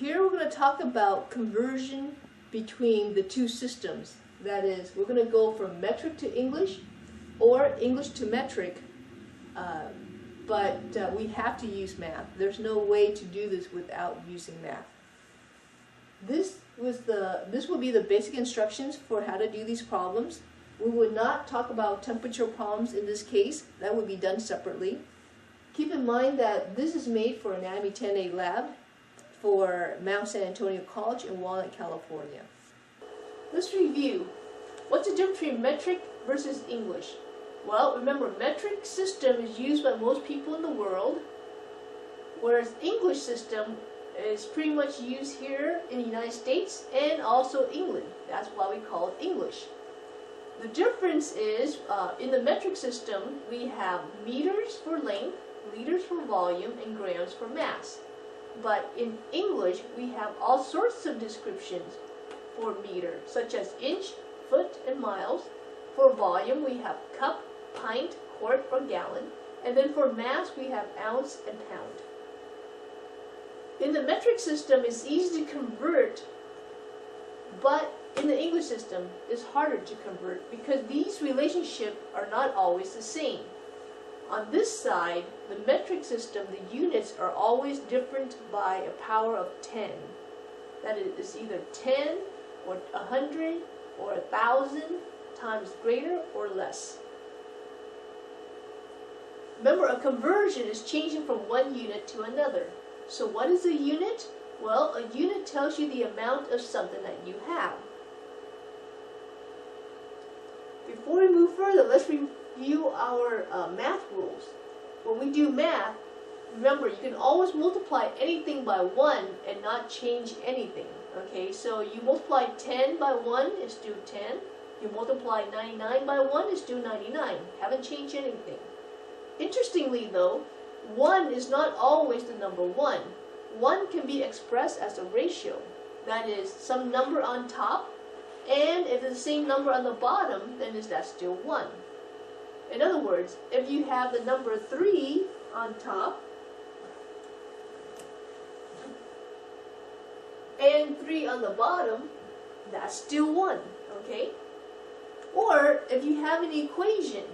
Here we're going to talk about conversion between the two systems. That is, we're going to go from metric to English or English to metric, but we have to use math. There's no way to do this without using math. This will be the basic instructions for how to do these problems. We would not talk about temperature problems in this case. That would be done separately. Keep in mind that this is made for Anatomy 10A lab for Mount San Antonio College in Walnut, California. Let's review. What's the difference between metric versus English? Well, remember, metric system is used by most people in the world, whereas English system is pretty much used here in the United States and also England. That's why we call it English. The difference is, in the metric system, we have meters for length, liters for volume, and grams for mass. But in English, we have all sorts of descriptions for meter, such as inch, foot, and miles. For volume, we have cup, pint, quart, or gallon. And then for mass, we have ounce and pound. In the metric system, it's easy to convert, but in the English system, it's harder to convert because these relationships are not always the same. On this side, the metric system, the units are always different by a power of 10. That is, it's either 10 or 100 or 1,000 times greater or less. Remember, a conversion is changing from one unit to another. So what is a unit? Well, a unit tells you the amount of something that you have. Before we move further, let's review our math rules. When we do math, remember, you can always multiply anything by 1 and not change anything. Okay, so you multiply 10 by 1, it's still 10. You multiply 99 by 1, it's still 99. Haven't changed anything. Interestingly though, 1 is not always the number 1. 1 can be expressed as a ratio. That is, some number on top, and if it's the same number on the bottom, then that's still 1. In other words, if you have the number 3 on top, and 3 on the bottom, that's still 1, okay? Or, if you have an equation,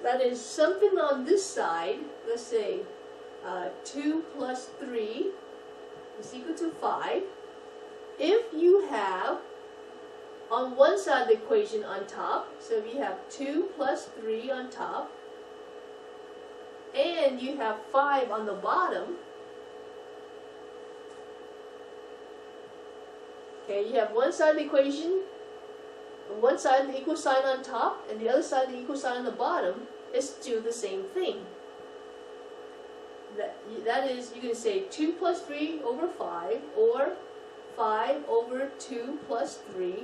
that is something on this side, let's say 2 plus 3 is equal to 5. If you have on one side of the equation on top, so if you have 2 plus 3 on top, and you have 5 on the bottom, okay, you have one side of the equation, one side the equal sign on top, and the other side the equal sign on the bottom, is still the same thing. That is, you can say 2 plus 3 over 5, or 5 over 2 plus 3.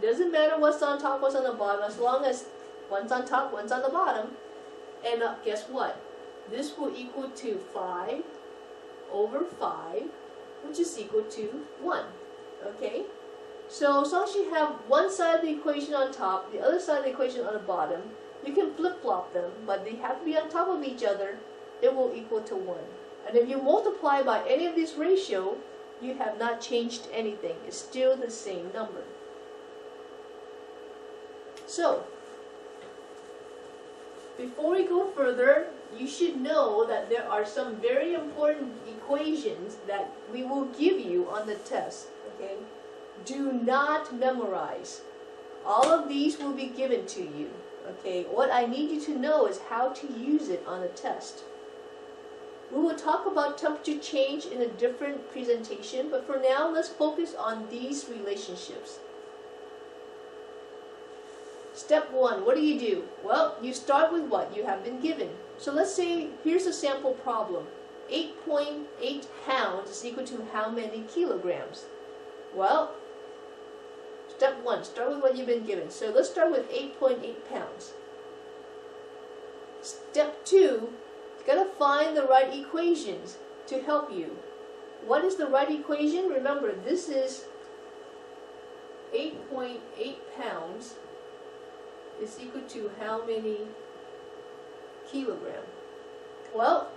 Doesn't matter what's on top, what's on the bottom, as long as one's on top, one's on the bottom. And guess what? This will equal to 5 over 5, which is equal to 1. Okay? So as long as you have one side of the equation on top, the other side of the equation on the bottom, you can flip-flop them, but they have to be on top of each other. It will equal to 1. And if you multiply by any of these ratios, you have not changed anything. It's still the same number. So, before we go further, you should know that there are some very important equations that we will give you on the test. Okay? Do not memorize. All of these will be given to you. Okay? What I need you to know is how to use it on the test. We will talk about temperature change in a different presentation, but for now, let's focus on these relationships. Step 1, what do? Well, you start with what you have been given. So let's say, here's a sample problem. 8.8 pounds is equal to how many kilograms? Well, step 1, start with what you've been given. So let's start with 8.8 pounds. Step 2, you got to find the right equations to help you. What is the right equation? Remember, this is 8.8 pounds is equal to how many kilograms? Well,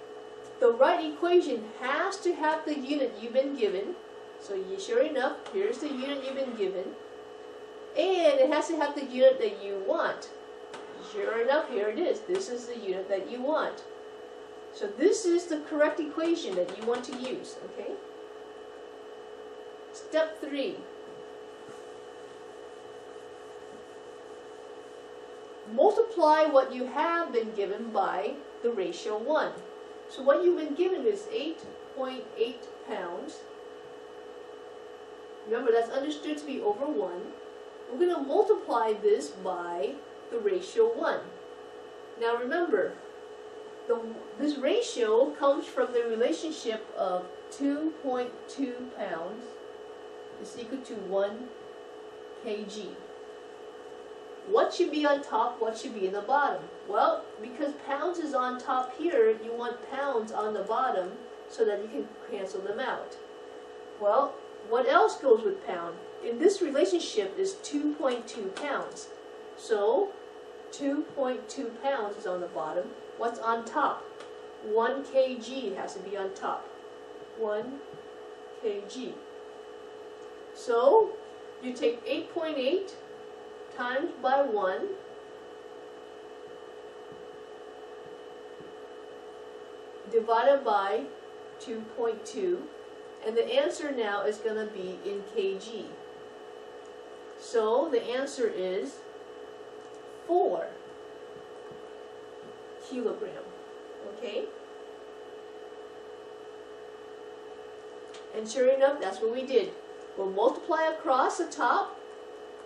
the right equation has to have the unit you've been given, So sure enough, here's the unit you've been given. And it has to have the unit that you want. Sure enough, here it is. This is the unit that you want. So this is the correct equation that you want to use, okay? Step 3. Multiply what you have been given by the ratio 1. So what you've been given is 8.8 pounds. Remember, that's understood to be over 1. We're going to multiply this by the ratio 1. Now remember, this ratio comes from the relationship of 2.2 pounds is equal to 1 kg. What should be on top? What should be in the bottom? Well, because pounds is on top here, you want pounds on the bottom so that you can cancel them out. Well, what else goes with pound? In this relationship is 2.2 pounds. So 2.2 pounds is on the bottom. What's on top? 1 kg has to be on top. 1 kg. So you take 8.8 times by 1 divided by 2.2, and the answer now is going to be in kg. So the answer is 4 kilogram. Okay? And sure enough, that's what we did. We'll multiply across the top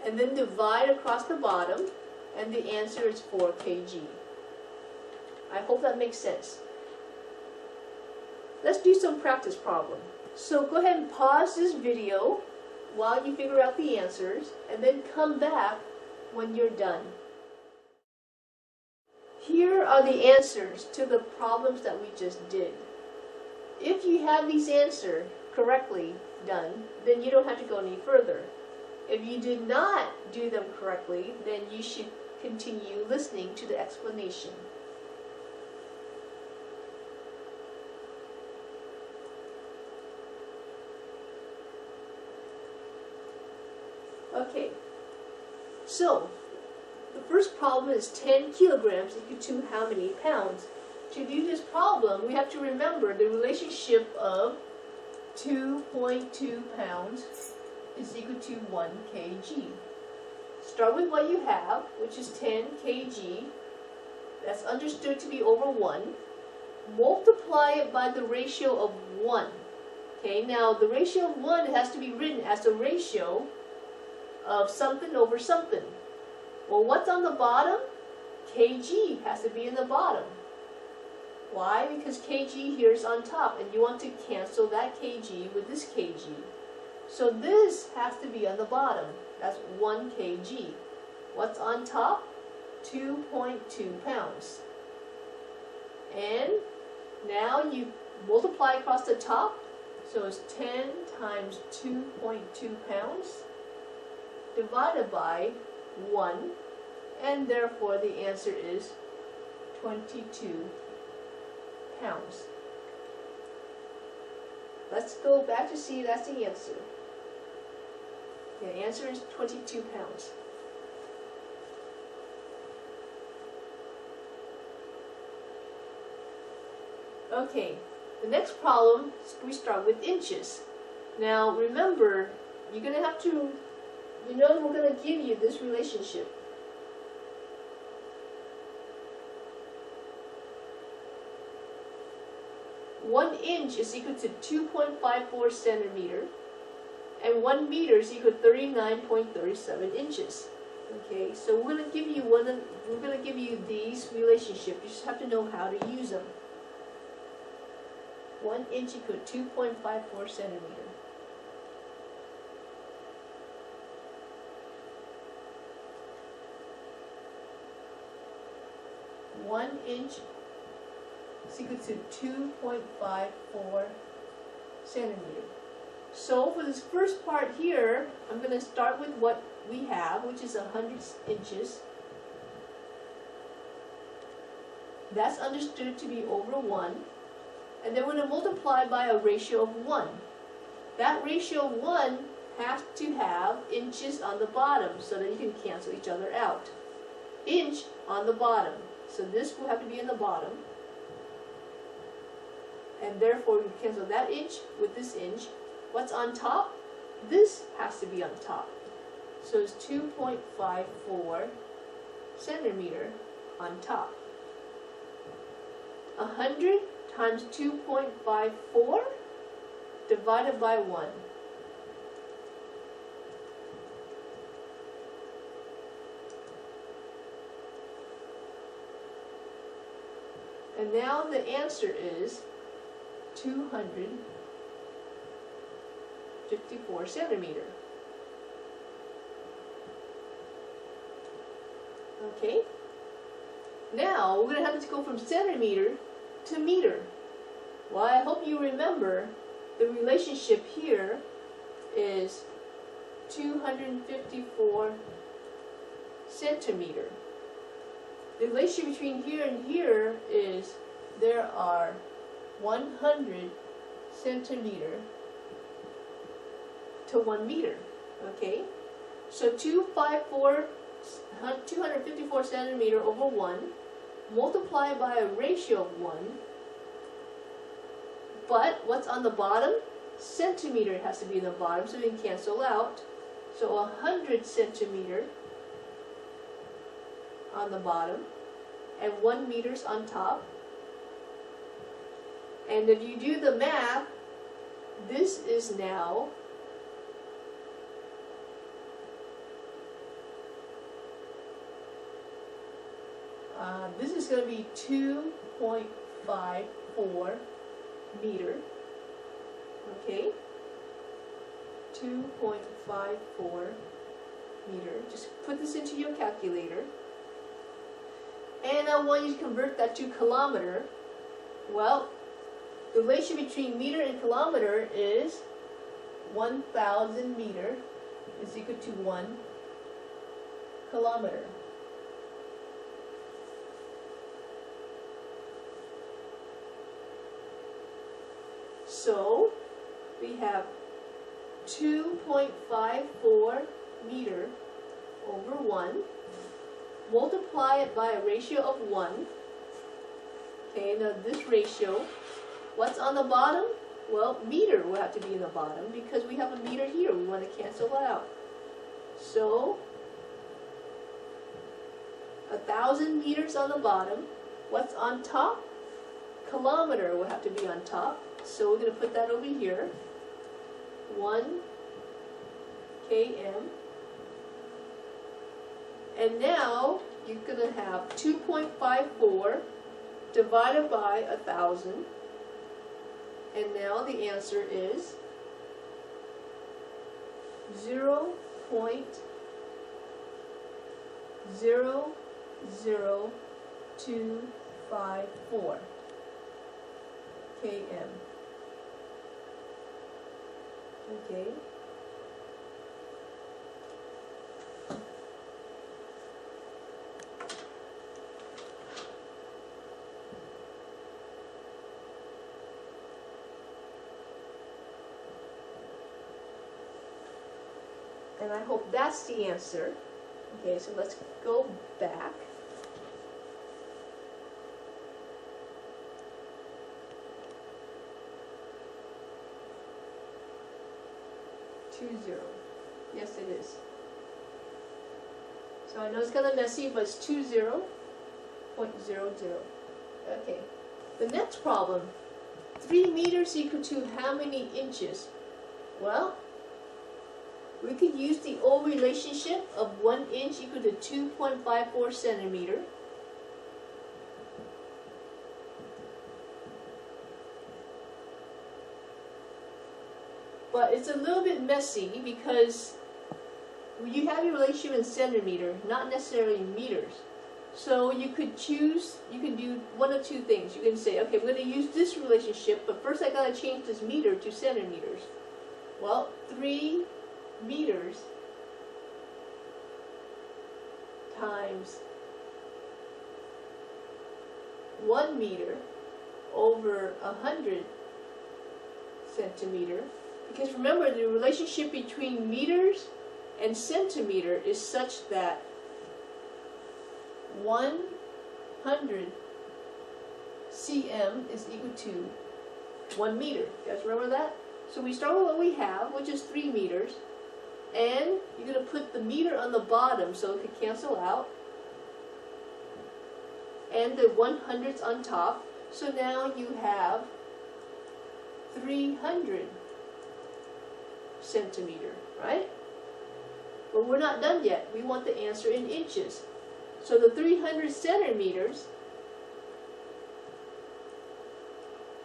and then divide across the bottom, and the answer is 4 kg. I hope that makes sense. Let's do some practice problem. So go ahead and pause this video while you figure out the answers, and then come back when you're done. Here are the answers to the problems that we just did. If you have these answers correctly done, then you don't have to go any further. If you did not do them correctly, then you should continue listening to the explanation. Okay, so the first problem is 10 kilograms equal to how many pounds? To do this problem, we have to remember the relationship of 2.2 pounds is equal to 1 kg. Start with what you have, which is 10 kg. That's understood to be over 1. Multiply it by the ratio of 1. Okay, now the ratio of 1 has to be written as a ratio of something over something. Well, what's on the bottom? Kg has to be in the bottom. Why? Because kg here is on top, and you want to cancel that kg with this kg. So this has to be on the bottom. That's 1 kg. What's on top? 2.2 pounds. And now you multiply across the top. So it's 10 times 2.2 pounds divided by 1. And therefore the answer is 22 pounds. Let's go back to see if that's the answer. The answer is 22 pounds. Okay, the next problem, we start with inches. Now remember, you're going to have to, we're going to give you this relationship. One inch is equal to 2.54 centimeter, and 1 meter is equal to 39.37 inches. Okay, so we're going to give you these relationships. You just have to know how to use them. 1 inch equal to 2.54 centimeter. One inch is equal to 2.54 centimeter. So for this first part here, I'm going to start with what we have, which is 100 inches. That's understood to be over 1. And then we're going to multiply by a ratio of 1. that ratio of 1 has to have inches on the bottom so that you can cancel each other out. Inch on the bottom. So this will have to be in the bottom. And therefore we cancel that inch with this inch. What's on top? This has to be on top. So it's 2.54 centimeter on top. 100 times 2.54 divided by 1. And now the answer is 254 centimeter. Okay? Now we're going to have to go from centimeter to meter. Well, I hope you remember the relationship here is 254 centimeter. The relationship between here and here is there are 100 centimeter to 1 meter. Okay? So 254 centimeter over 1 multiplied by a ratio of 1. But what's on the bottom? Centimeter has to be in the bottom so we can cancel out. So 100 centimeter on the bottom and 1 meters on top. And if you do the math, this is now this is going to be 2.54 meter. Okay? 2.54 meter. Just put this into your calculator. And I want you to convert that to kilometer. Well, the ratio between meter and kilometer is 1,000 meter is equal to 1 kilometer. So we have 2.54 meter over 1. Multiply it by a ratio of 1. Okay, now this ratio, what's on the bottom? Well, meter will have to be in the bottom because we have a meter here. We want to cancel it out. So 1,000 meters on the bottom. What's on top? Kilometer will have to be on top. So we're going to put that over here. 1 km. And now you're going to have 2.54 divided by 1,000. And now the answer is 0.00254 km. Okay. And I hope that's the answer. Okay, so let's go back. Yes, it is. So I know it's kind of messy, but it's 20.00. Okay. The next problem. 3 meters equal to how many inches? Well, we could use the old relationship of 1 inch equal to 2.54 centimeter. But it's a little bit messy because you have your relationship in centimeter, not necessarily in meters. So you could choose, you can do one of two things. You can say, okay, I'm going to use this relationship, but first I got to change this meter to centimeters. Well, 3 meters times 1 meter over 100 centimeter Because remember, the relationship between meters and centimeter is such that 100 cm is equal to 1 meter. You guys remember that? So we start with what we have, which is 3 meters. And you're going to put the meter on the bottom so it can cancel out. And the 100's on top. So now you have 300 centimeter, right? But we're not done yet. We want the answer in inches. So the 300 centimeters,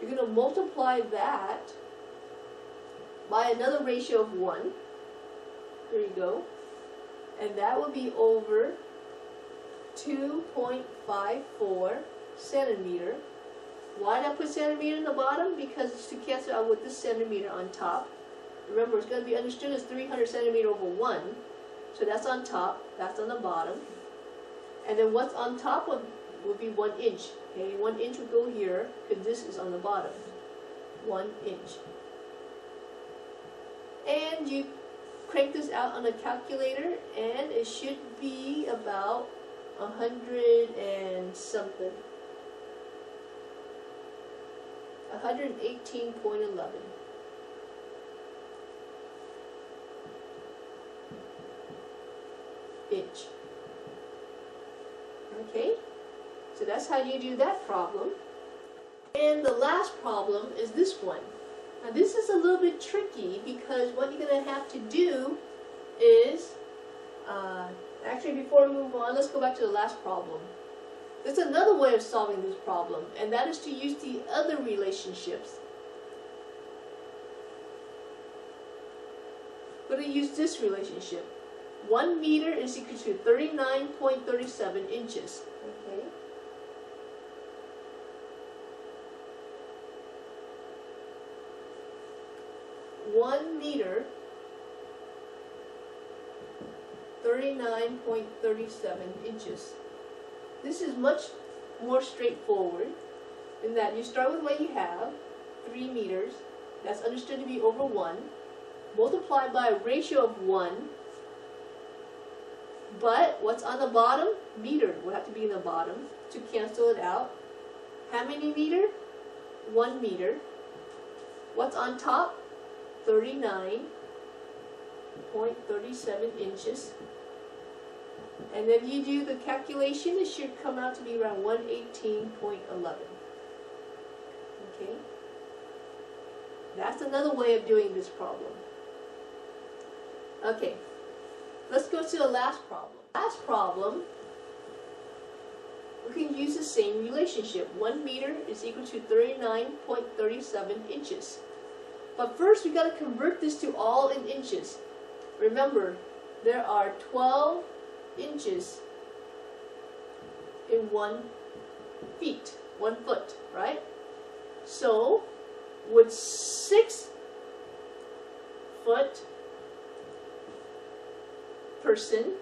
you're going to multiply that by another ratio of 1. There you go. And that will be over 2.54 centimeter. Why did I put centimeter in the bottom? Because it's to cancel out with this centimeter on top. Remember, it's going to be understood as 300 centimeter over 1. So that's on top, that's on the bottom. And then what's on top of will be 1 inch. Okay, 1 inch will go here, because this is on the bottom. 1 inch. And you crank this out on a calculator, and it should be about 100 and something. 118.11. Inch. Okay, so that's how you do that problem. And the last problem is this one. Now this is a little bit tricky because what you're going to have to do is, actually before we move on, let's go back to the last problem. There's another way of solving this problem, and that is to use the other relationships. We're going to use this relationship. 1 meter is equal to 39.37 inches. Okay. One meter, 39.37 inches. This is much more straightforward in that you start with what you have, 3 meters, that's understood to be over 1, multiplied by a ratio of 1, but what's on the bottom? Meter will have to be in the bottom to cancel it out. How many meter? 1 meter. What's on top? 39.37 inches. And if you do the calculation, it should come out to be around 118.11. Okay? That's another way of doing this problem. Okay, let's go to the last problem. Last problem, we can use the same relationship. 1 meter is equal to 39.37 inches. But first, we've got to convert this to all in inches. Remember, there are 12 inches in 1 foot, right? So, with 6 foot person,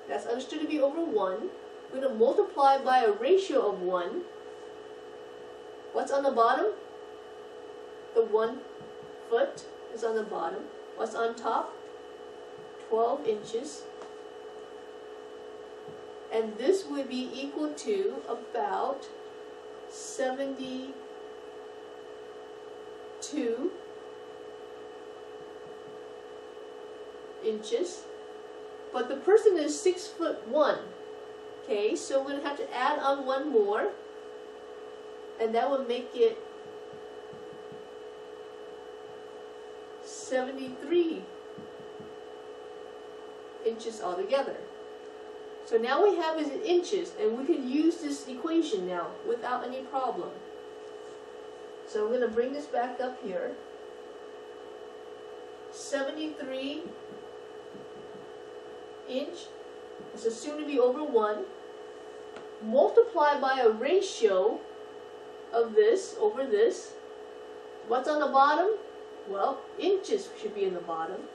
that's understood to be over 1, we're going to multiply by a ratio of 1. What's on the bottom? The 1 foot is on the bottom. What's on top? 12 inches. And this would be equal to about 72 inches. But the person is 6'1". Okay, so we're going to have to add on 1 more. And that would make it 73 inches altogether. So now we have it in inches, and we can use this equation now without any problem. So we're going to bring this back up here. 73 inch is assumed to be over 1. Multiply by a ratio of this over this. What's on the bottom? Well, inches should be in the bottom.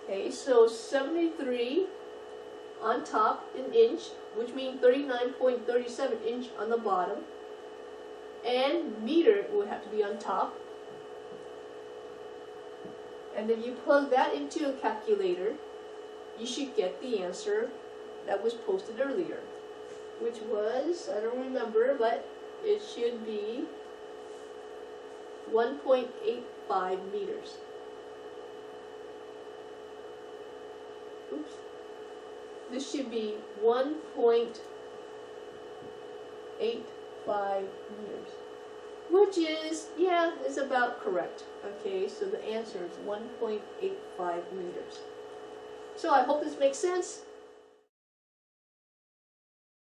Okay, so 73 on top in inch, which means 39.37 inch on the bottom, and meter will have to be on top. And if you plug that into a calculator, you should get the answer that was posted earlier, which was, I don't remember, but it should be 1.85 meters. Oops. This should be 1.85 meters, which is, yeah, is about correct. Okay, so the answer is 1.85 meters. So I hope this makes sense.